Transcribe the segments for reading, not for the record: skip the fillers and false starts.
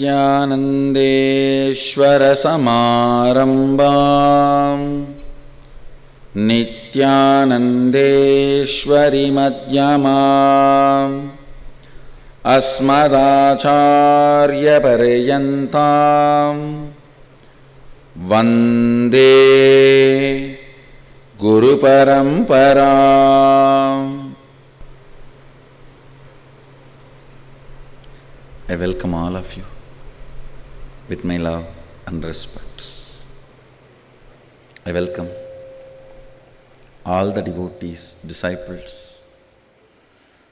नित्यानन्देश्वरसमारम्भाम् नित्यानन्देश्वरि मध्यमाम् अस्मदाचार्यपर्यन्ताम् वन्दे गुरुपरम्पराम्. I welcome all of you with my love and respects. I welcome all the devotees, disciples,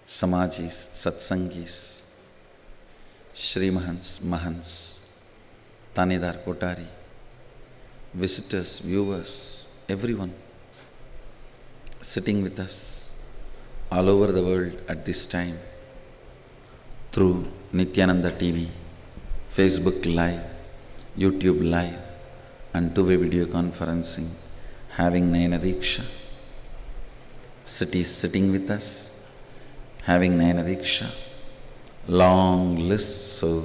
Samajis, Satsangis, Shri Mahants, Mahants, Tanidar, Kotari, visitors, viewers, everyone sitting with us all over the world at this time through Nityananda TV, Facebook Live, YouTube Live and two-way video conferencing, having Nayana Diksha. Cities sitting with us, having Nayana Diksha. Long list, so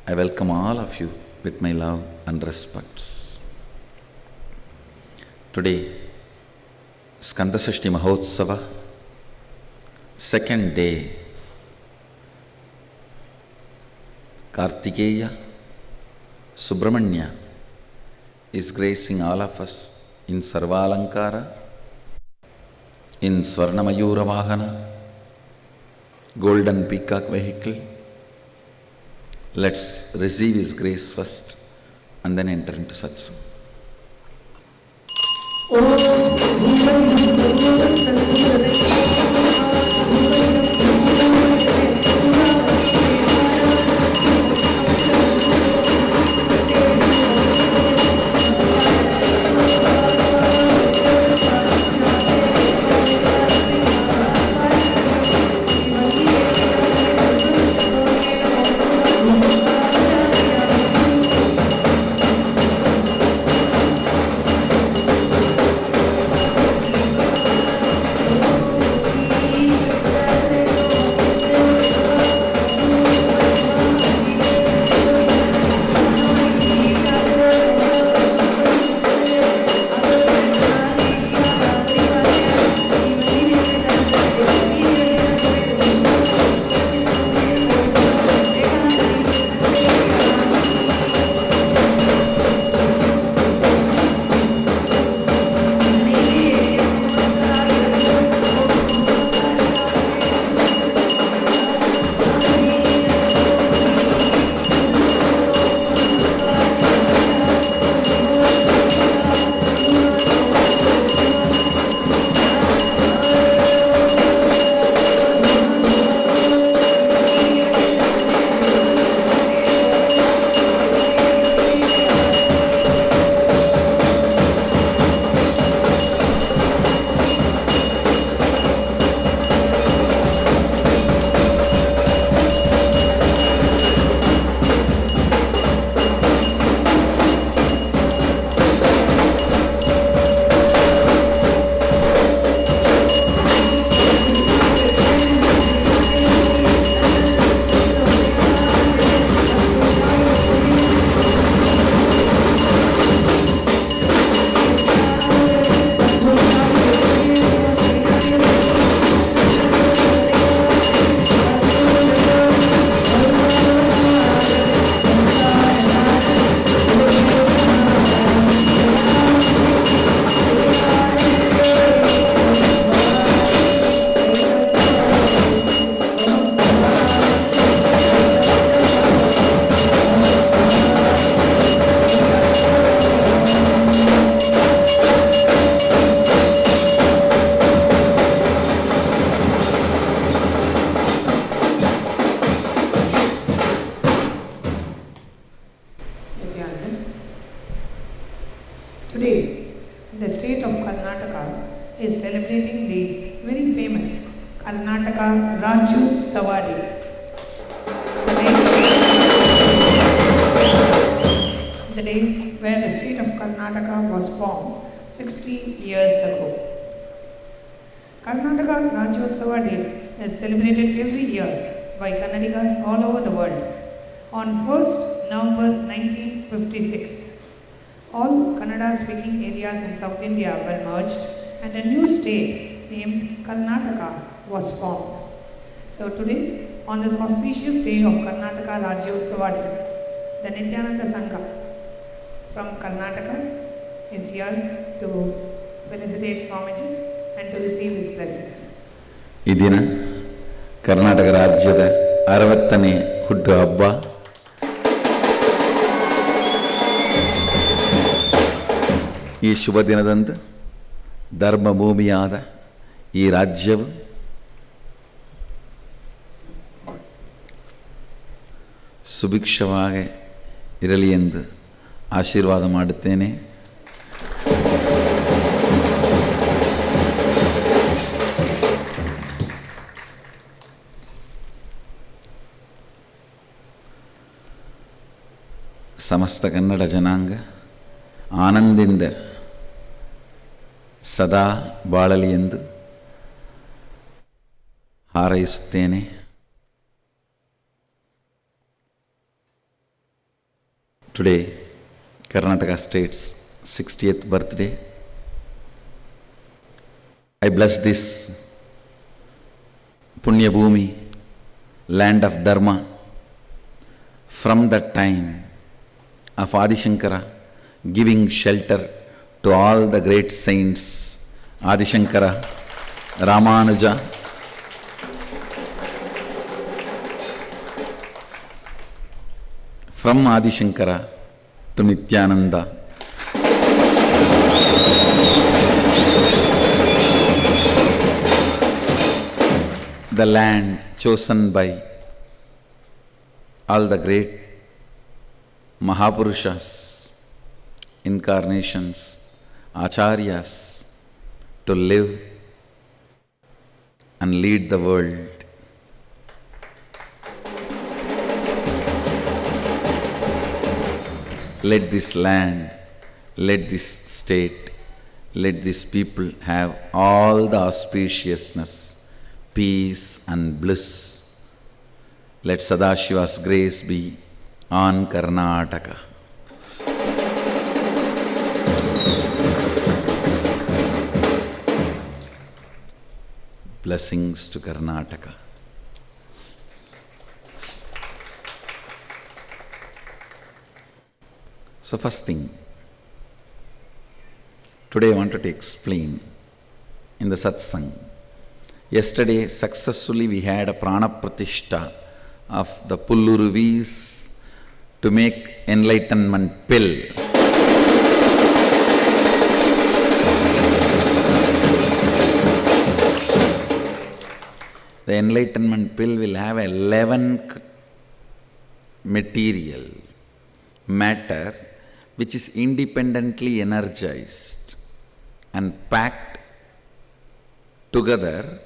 I welcome all of you with my love and respects. Today, Skandasashti Mahotsava, second day. Kartikeya Subramanya is gracing all of us in Sarvalankara, in Swarnamayura Vahana, golden peacock vehicle. Let's receive his grace first and then enter into satsang. Today, the state of Karnataka is celebrating the very famous Karnataka Rajyotsava. The day where the state of Karnataka was formed 60 years ago. Karnataka Rajyotsava Day is celebrated every year by Kannadigas all over the world. on 1st November 1956. All Kannada-speaking areas in South India were merged and a new state named Karnataka was formed. So today, on this auspicious day of Karnataka Rajyotsavadi, the Nityananda Sangha from Karnataka is here to felicitate Swamiji and to receive his blessings. ಈ ದಿನ ಕರ್ನಾಟಕ ರಾಜ್ಯದ 60ನೇ ಹುಟ್ಟು ಹಬ್ಬ. ಈ ಶುಭ ದಿನದಂದು ಧರ್ಮಭೂಮಿಯಾದ ಈ ರಾಜ್ಯವು ಸುಭಿಕ್ಷವಾಗಿ ಇರಲಿ ಎಂದು ಆಶೀರ್ವಾದ ಮಾಡುತ್ತೇನೆ. ಸಮಸ್ತ ಕನ್ನಡ ಜನಾಂಗ ಆನಂದದಿಂದ ಸದಾ ಬಾಳಲಿ ಎಂದು ಹಾರೈಸುತ್ತೇನೆ. Today, Karnataka State's 60th birthday. I bless this Punya Bhumi, land of Dharma, from the time of Adi Shankara giving shelter to all the great saints, Adi Shankara, Ramanuja, from Adi Shankara to Nityananda. The land chosen by all the great Mahapurushas, incarnations, Acharyas, to live and lead the world. Let this land, let this state, let these people have all the auspiciousness, peace and bliss. Let Sadashiva's grace be on Karnataka. Blessings to Karnataka. So first thing, today I wanted to explain in the satsang. Yesterday successfully we had a prana pratishta of the Pulluruvis to make enlightenment pill. The enlightenment pill will have 11 material, matter, which is independently energized and packed together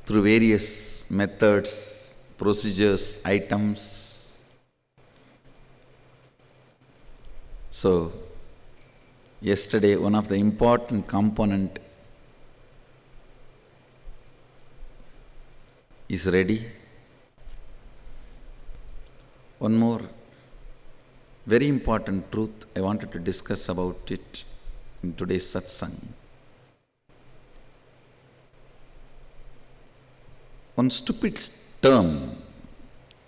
through various methods, procedures, items. So, yesterday one of the important component is ready. One more very important truth I wanted to discuss about it in today's satsang. One stupid term,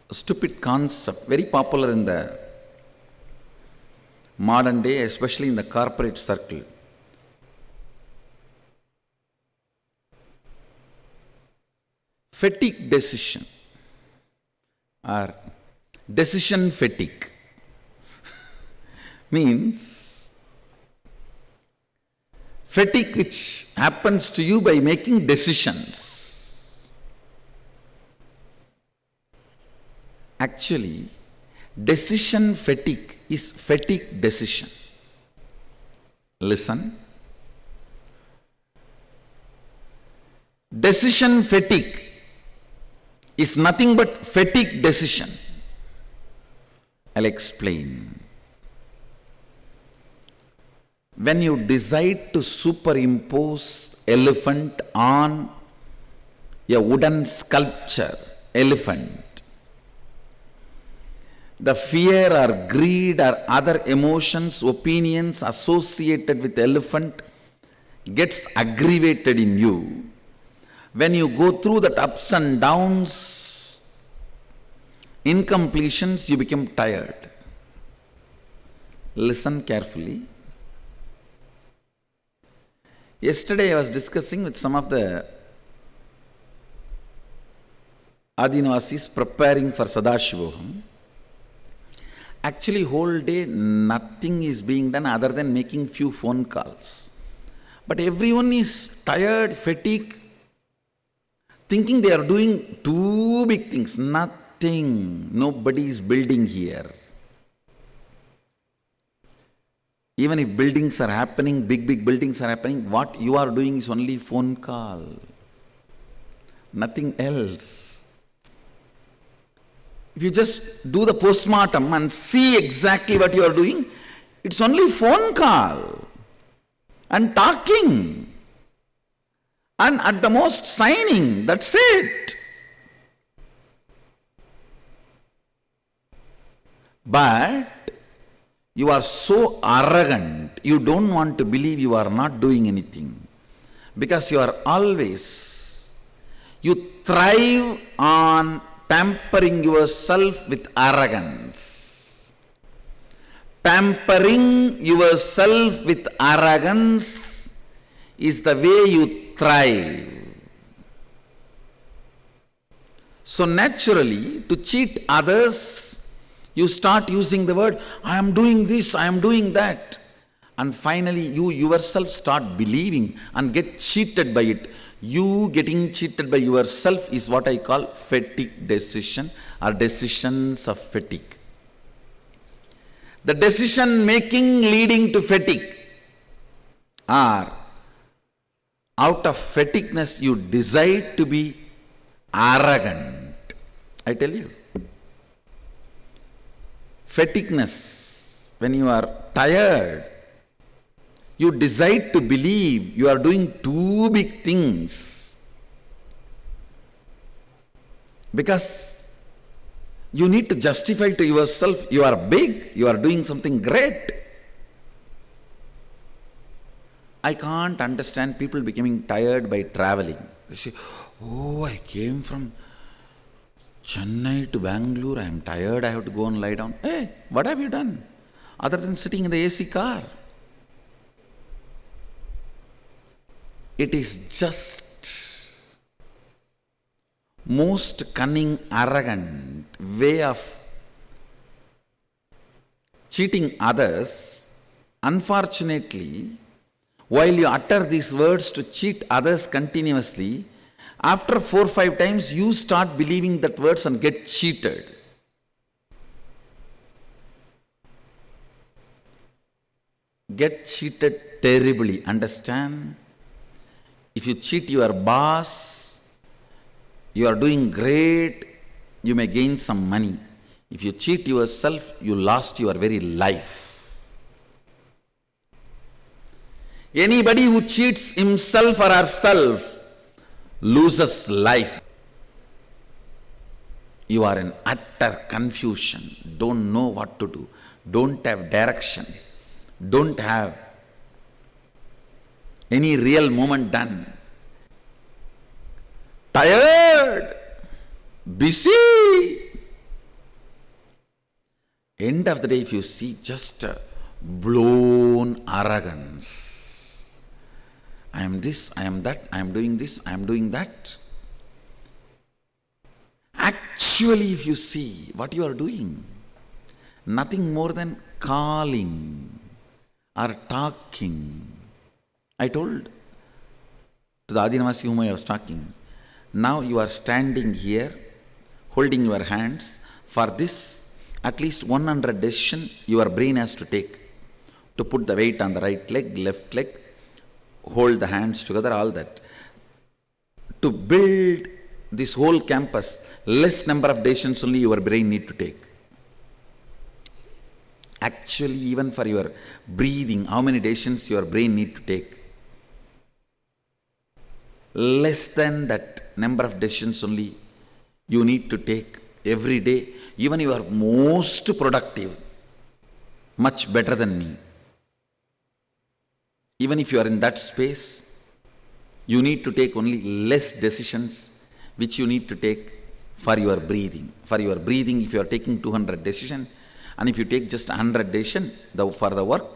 a stupid concept, very popular in the modern day, especially in the corporate circle. Fatigue decision or decision fatigue means fatigue which happens to you by making decisions. Actually, decision fatigue is fatigue decision. Listen. Decision fatigue is nothing but fatigue decision. I'll explain. When you decide to superimpose elephant on a wooden sculpture, elephant. The fear or greed or other emotions, opinions associated with elephant gets aggravated in you. When you go through that ups and downs, incompletions, you become tired. Listen carefully. Yesterday I was discussing with some of the Adinavasis preparing for Sadashivoham. Actually, whole day nothing is being done other than making few phone calls. But everyone is tired, fatigued, thinking they are doing two big things. Nothing. Nobody is building here. Even if buildings are happening, big buildings are happening, what you are doing is only phone call. Nothing else. If you just do the postmortem and see exactly what you are doing, it's only phone call and talking and at the most signing, that's it. But you are so arrogant, you don't want to believe you are not doing anything because you are always, you thrive on pampering yourself with arrogance. Pampering yourself with arrogance is the way you thrive. So naturally, to cheat others, you start using the word, I am doing this, I am doing that. And finally, you yourself start believing and get cheated by it. You getting cheated by yourself is what I call fatigue decision or decisions of fatigue. The decision making leading to fatigue are out of fatigueness you decide to be arrogant. I tell you. Fatigueness, when you are tired, you decide to believe you are doing two big things because you need to justify to yourself you are big, you are doing something great. I can't understand people becoming tired by traveling. They say, oh, I came from Chennai to Bangalore, I am tired, I have to go and lie down. Hey, what have you done other than sitting in the AC car? It is just most cunning, arrogant way of cheating others. Unfortunately, while you utter these words to cheat others continuously, after 4 or 5 times you start believing that words and get cheated. Get cheated terribly, understand? If you cheat your boss, you are doing great, you may gain some money. If you cheat yourself, you lost your very life. Anybody who cheats himself or herself loses life. You are in utter confusion, don't know what to do, don't have direction, don't have any real movement done. Tired, busy. End of the day, if you see, just blown arrogance. I am this, I am that, I am doing this, I am doing that. Actually, if you see what you are doing, nothing more than calling or talking. I told to the Adinavasi whom I was talking, now you are standing here, holding your hands. For this, at least 100 decisions your brain has to take. To put the weight on the right leg, left leg, hold the hands together, all that. To build this whole campus, less number of decisions only your brain need to take. Actually, even for your breathing, how many decisions your brain need to take? Less than that number of decisions only you need to take every day. Even you are most productive, much better than me. Even if you are in that space, you need to take only less decisions which you need to take for your breathing. For your breathing, if you are taking 200 decisions, and if you take just 100 decisions for the work,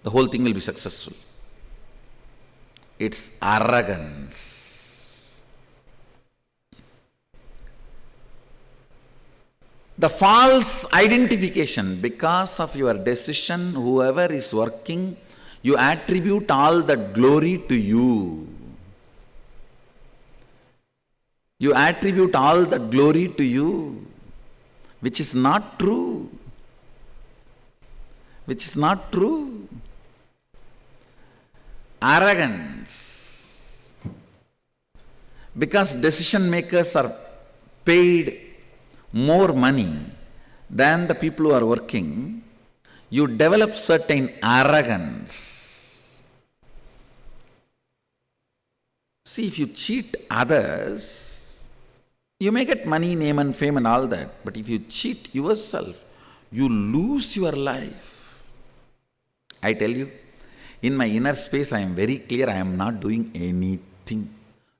the whole thing will be successful. It's arrogance. The false identification, because of your decision, whoever is working, you attribute all that glory to you. You attribute all that glory to you, which is not true. Which is not true. Arrogance. Because decision makers are paid more money than the people who are working, you develop certain arrogance. See, if you cheat others, you may get money, name and fame and all that. But if you cheat yourself, you lose your life. I tell you, in my inner space, I am very clear, I am not doing anything.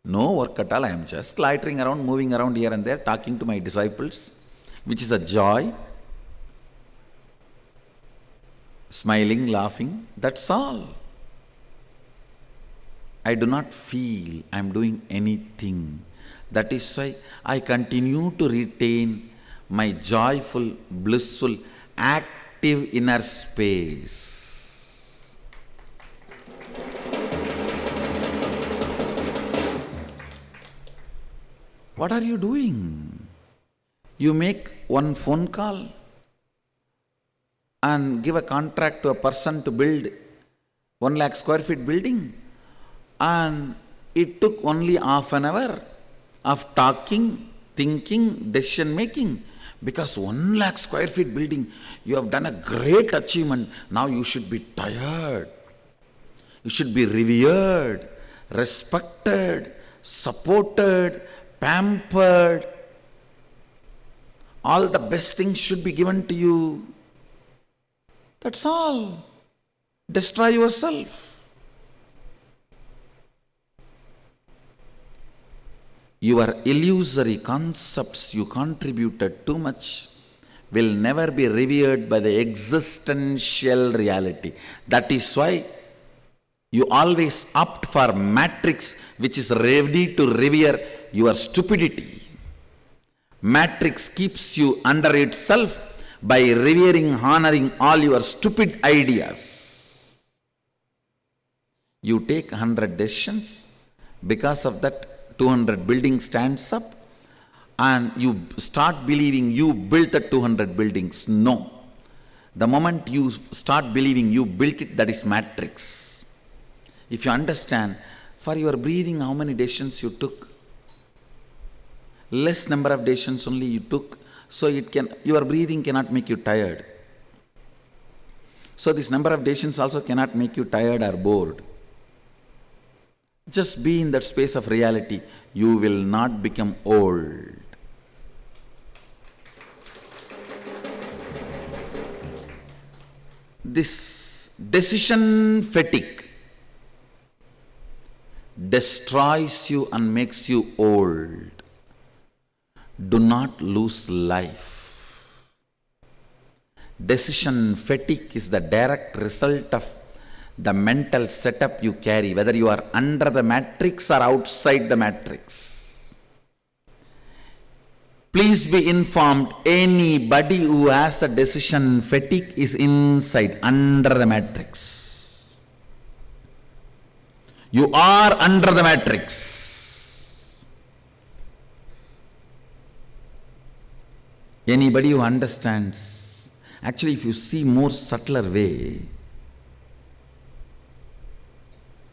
No work at all, I am just loitering around, moving around here and there, talking to my disciples, which is a joy. Smiling, laughing, that's all. I do not feel I am doing anything. That is why I continue to retain my joyful, blissful, active inner space. What are you doing? You make one phone call and give a contract to a person to build 1 lakh square feet building, and it took only half an hour of talking, thinking, decision making. Because 1 lakh square feet building, you have done a great achievement. Now you should be tired. You should be revered, respected, supported, pampered. All the best things should be given to you. That's all. Destroy yourself. Your illusory concepts you contributed too much will never be revered by the existential reality. That is why you always opt for matrix which is ready to revere your stupidity. Matrix keeps you under itself by revering, honoring all your stupid ideas. You take 100 decisions, because of that 200 buildings stands up, and you start believing you built the 200 buildings. No. The moment you start believing you built it, that is matrix. If you understand, for your breathing, how many decisions you took? Less number of decisions only you took, so your breathing cannot make you tired. So this number of decisions also cannot make you tired or bored. Just be in that space of reality. You will not become old. This decision fatigue destroys you and makes you old. Do not lose life. Decision fatigue is the direct result of the mental setup you carry, whether you are under the matrix or outside the matrix. Please be informed, anybody who has a decision fatigue is inside, under the matrix. You are under the matrix. Anybody who understands, actually if you see more subtler way,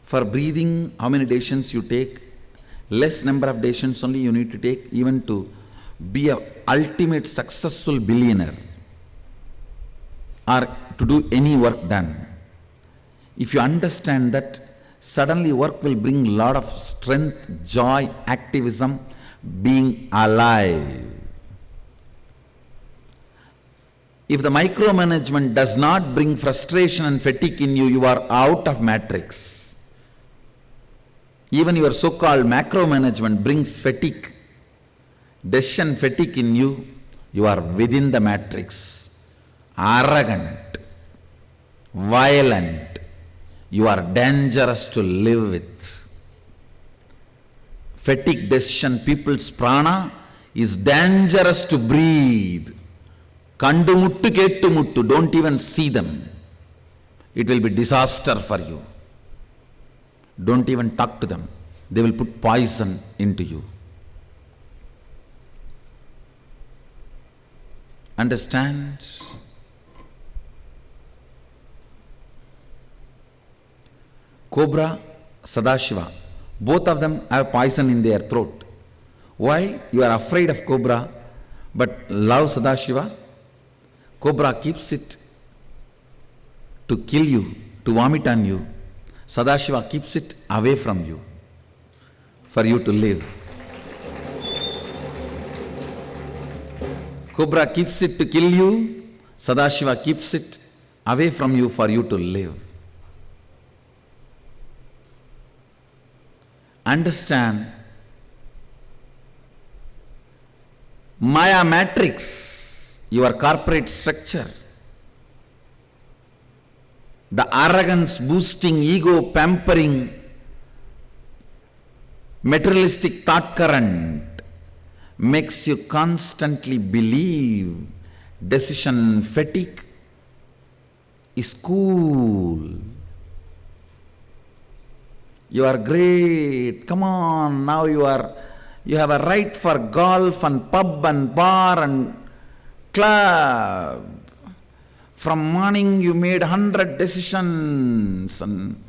for breathing, how many decisions you take? Less number of decisions only you need to take, even to be an ultimate successful billionaire or to do any work done. If you understand that Suddenly work will bring lot of strength, joy, activism, being alive. If the micromanagement does not bring frustration and fatigue in you, you are out of matrix. Even your so-called macromanagement brings fatigue, decision fatigue in you, you are within the matrix. Arrogant, violent, you are dangerous to live with. Fatigue decision, people's prana is dangerous to breathe. Kandu muttu kettu muttu, don't even see them. It will be disaster for you. Don't even talk to them. They will put poison into you. Understand? Cobra, Sadashiva, both of them have poison in their throat. Why? You are afraid of cobra, but love Sadashiva. Cobra keeps it to kill you, to vomit on you. Sadashiva keeps it away from you, for you to live. Cobra keeps it to kill you, Sadashiva keeps it away from you for you to live. Understand, Maya matrix, your corporate structure, the arrogance boosting, ego pampering, materialistic thought current makes you constantly believe decision fatigue is cool. You are great, come on, now you have a right for golf and pub and bar and club. From morning you made 100 decisions and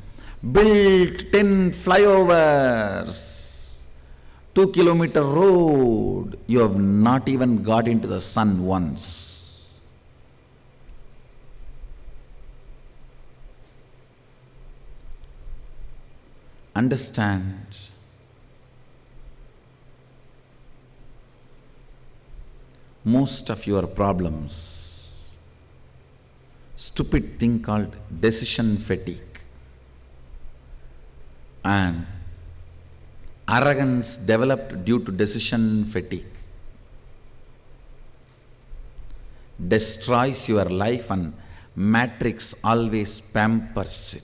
built 10 flyovers, 2-kilometer road. You have not even got into the sun once. Understand, most of your problems, stupid thing called decision fatigue and arrogance developed due to decision fatigue, destroys your life, and matrix always pampers it.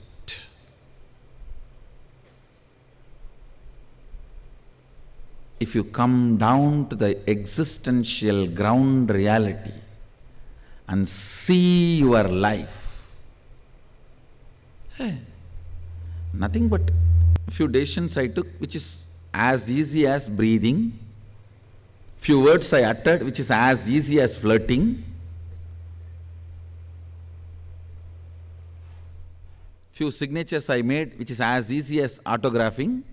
If you come down to the existential ground reality and see your life, nothing but a few decisions I took which is as easy as breathing, few words I uttered which is as easy as flirting, few signatures I made which is as easy as autographing.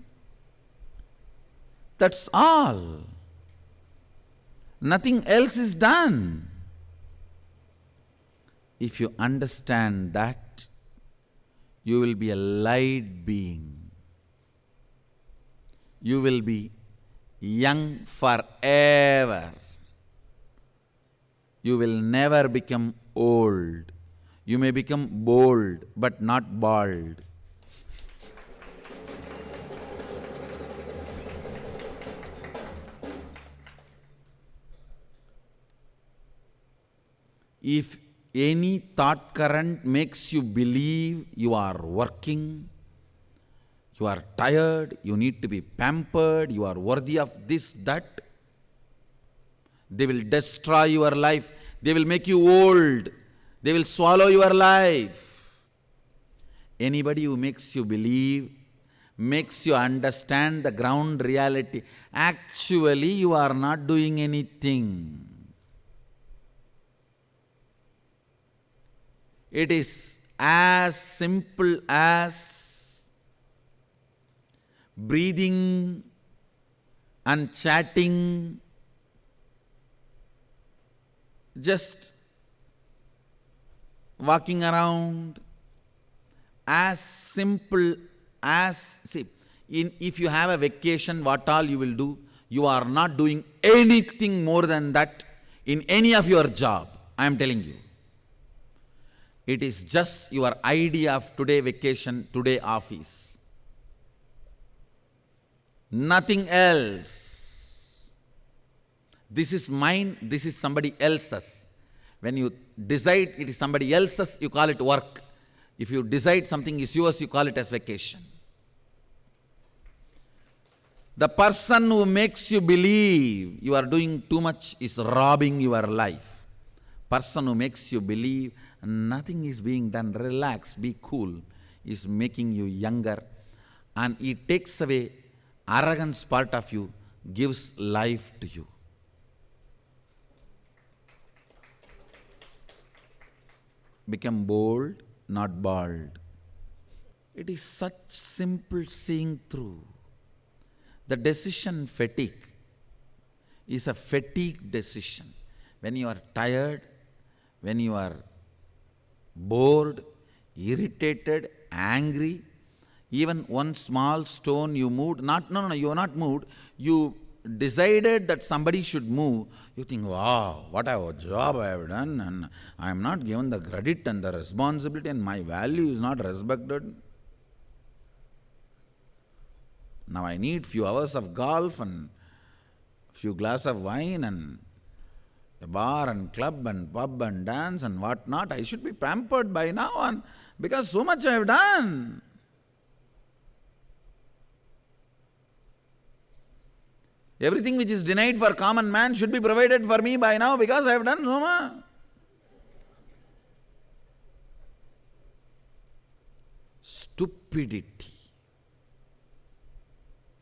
That's all. Nothing else is done. If you understand that, you will be a light being. You will be young forever. You will never become old. You may become bold, but not bald. If any thought current makes you believe you are working, you are tired, you need to be pampered, you are worthy of this, that, they will destroy your life. They will make you old. They will swallow your life. Anybody who makes you believe, makes you understand the ground reality, actually you are not doing anything. It is as simple as breathing and chatting, just walking around, as simple if you have a vacation, what all you will do, you are not doing anything more than that in any of your job. I am telling you. It is just your idea of today vacation, today office. Nothing else. This is mine, this is somebody else's. When you decide it is somebody else's, you call it work. If you decide something is yours, you call it as vacation. The person who makes you believe you are doing too much is robbing your life. Person who makes you believe nothing is being done, relax, be cool, is making you younger, and it takes away arrogance part of you, gives life to you. Become bold, not bald. It is such simple seeing through. The decision fatigue is a fatigue decision. When you are tired, when you are bored, irritated, angry, even one small stone you moved, you are not moved, you decided that somebody should move, you think, wow, what a job I have done, and I am not given the credit and the responsibility, and my value is not respected. Now I need few hours of golf and few glass of wine and a bar and club and pub and dance and what not. I should be pampered by now, and because so much I have done. Everything which is denied for common man should be provided for me by now because I have done so much. Stupidity,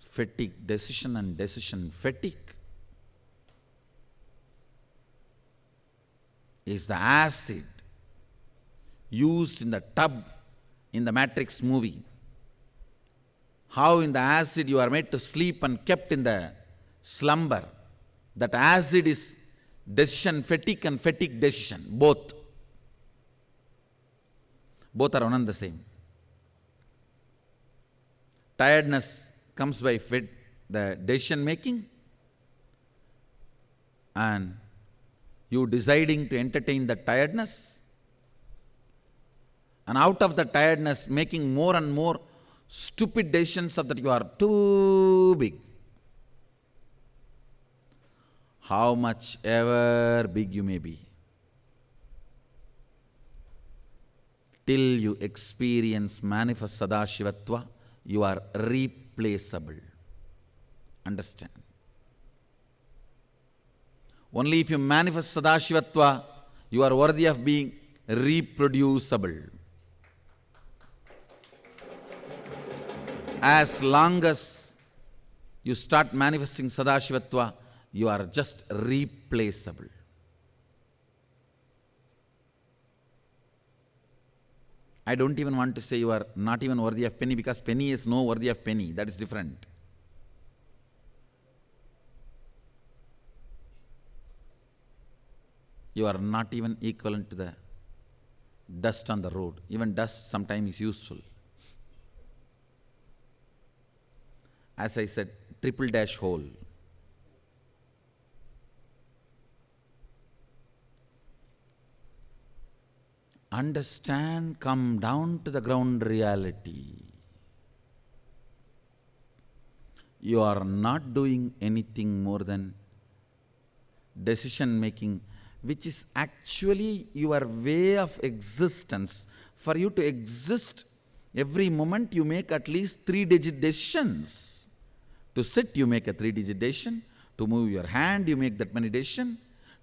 fatigue, decision and decision fatigue is the acid used in the tub in the Matrix movie. How in the acid you are made to sleep and kept in the slumber. That acid is decision fatigue and fatigue decision, both. Both are one and the same. Tiredness comes by the decision making, and you deciding to entertain the tiredness, and out of the tiredness making more and more stupid decisions of that you are too big. How much ever big you may be, till you experience manifest Sadashivatva, you are replaceable. Understand? Only if you manifest Sadashivatva, you are worthy of being reproducible. As long as you start manifesting Sadashivatva, you are just replaceable. I don't even want to say you are not even worthy of penny, because penny is no worthy of penny. That is different. You are not even equivalent to the dust on the road. Even dust sometimes is useful. As I said, triple dash hole. Understand, come down to the ground reality. You are not doing anything more than decision making, which is actually your way of existence. For you to exist, every moment you make at least 3-digit decisions. To sit, you make a 3-digit decision. To move your hand, you make that many decisions.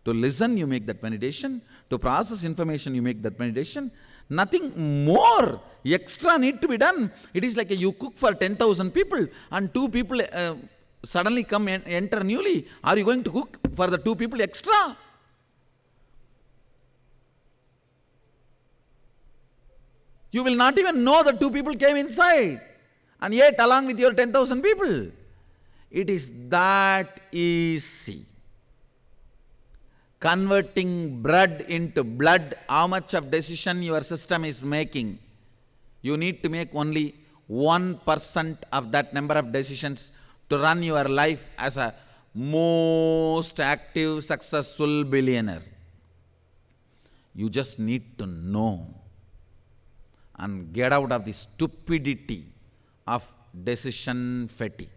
To listen, you make that many decisions. To process information, you make that many decisions. Nothing more extra need to be done. It is like you cook for 10,000 people and 2 people suddenly come and enter newly. Are you going to cook for the 2 people extra? You will not even know the 2 people came inside, and yet along with your 10,000 people. It is that easy. Converting bread into blood, how much of decision your system is making. You need to make only 1% of that number of decisions to run your life as a most active, successful billionaire. You just need to know and get out of the stupidity of decision fatigue.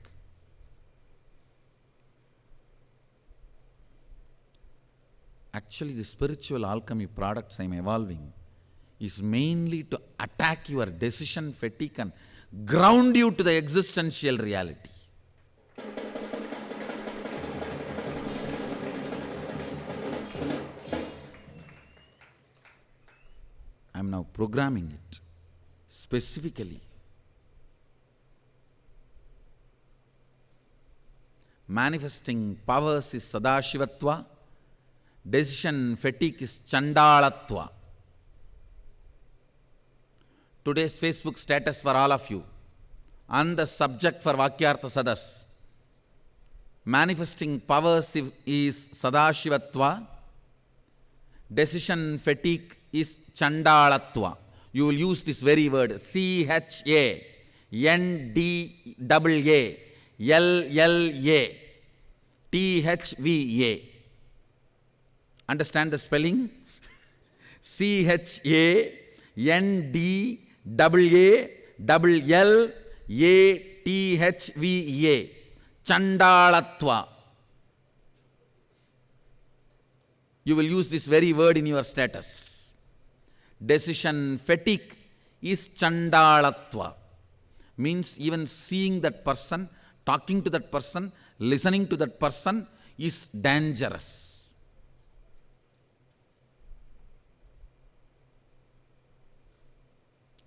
Actually, the spiritual alchemy products I'm evolving is mainly to attack your decision fatigue and ground you to the existential reality. I'm now programming it specifically. Manifesting powers is Sadashivatva, decision fatigue is Chandalatva. Today's Facebook status for all of you, and the subject for Vakyartha Sadas. Manifesting powers is Sadashivatva, decision fatigue is Chandalatva. You will use this very word, CHANDAALLA Understand the spelling? CHANDAALLATHVA Chandalatva. You will use this very word in your status. Decision fatigue is Chandalatva. Means even seeing that person, talking to that person, listening to that person is dangerous.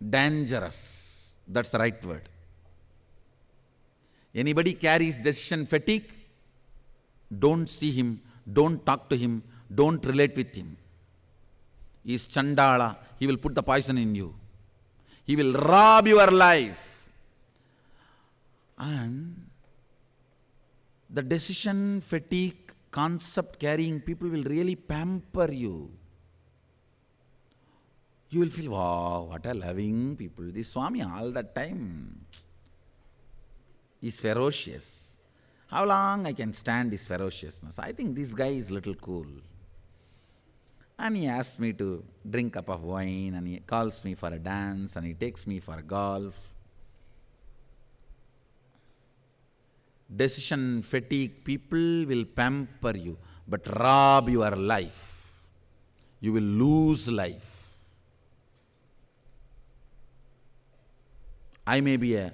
Dangerous. That's the right word. Anybody carries decision fatigue, don't see him, don't talk to him, don't relate with him. He is Chandala. He will put the poison in you. He will rob your life. And the decision fatigue concept carrying people will really pamper you. You will feel, wow, what a loving people. This Swami all the time is ferocious. How long I can stand this ferociousness? I think this guy is little cool. And he asks me to drink a cup of wine, and he calls me for a dance, and he takes me for a golf. Decision fatigue people will pamper you, but rob your life. You will lose life. I may be a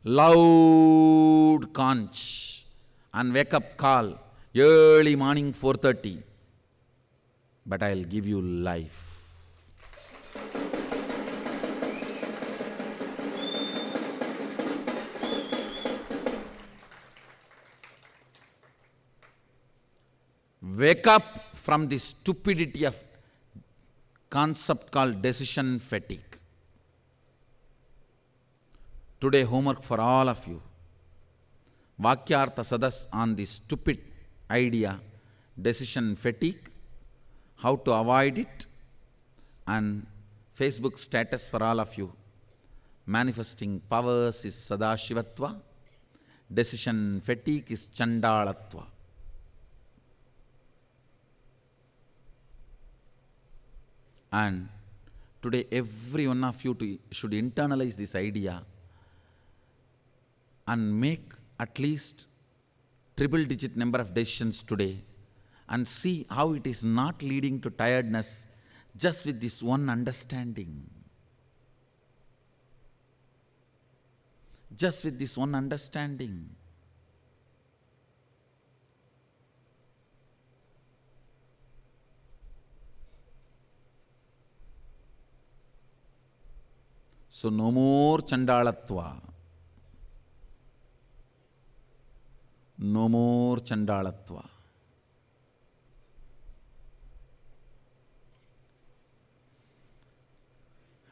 loud conch and wake up call early morning 4:30, but I'll give you life. Wake up from the stupidity of concept called decision fatigue. Today, homework for all of you. Vakyartha Sadas on the stupid idea, decision fatigue, how to avoid it, and Facebook status for all of you. Manifesting powers is Sadashivatva, decision fatigue is Chandalatva. And today, every one of you should internalize this idea and make at least triple-digit number of decisions today, and see how it is not leading to tiredness just with this one understanding. Just with this one understanding. So no more Chandalatva. No more Chandalatva.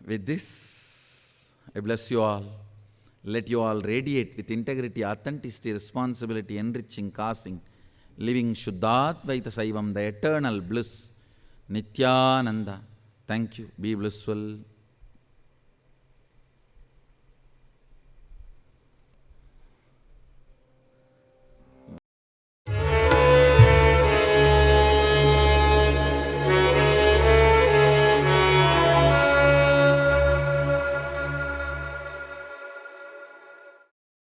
With this, I bless you all. Let you all radiate with integrity, authenticity, responsibility, enriching, causing, living Shuddhadvaita Saivam, the eternal bliss, Nityananda. Thank you. Be blissful.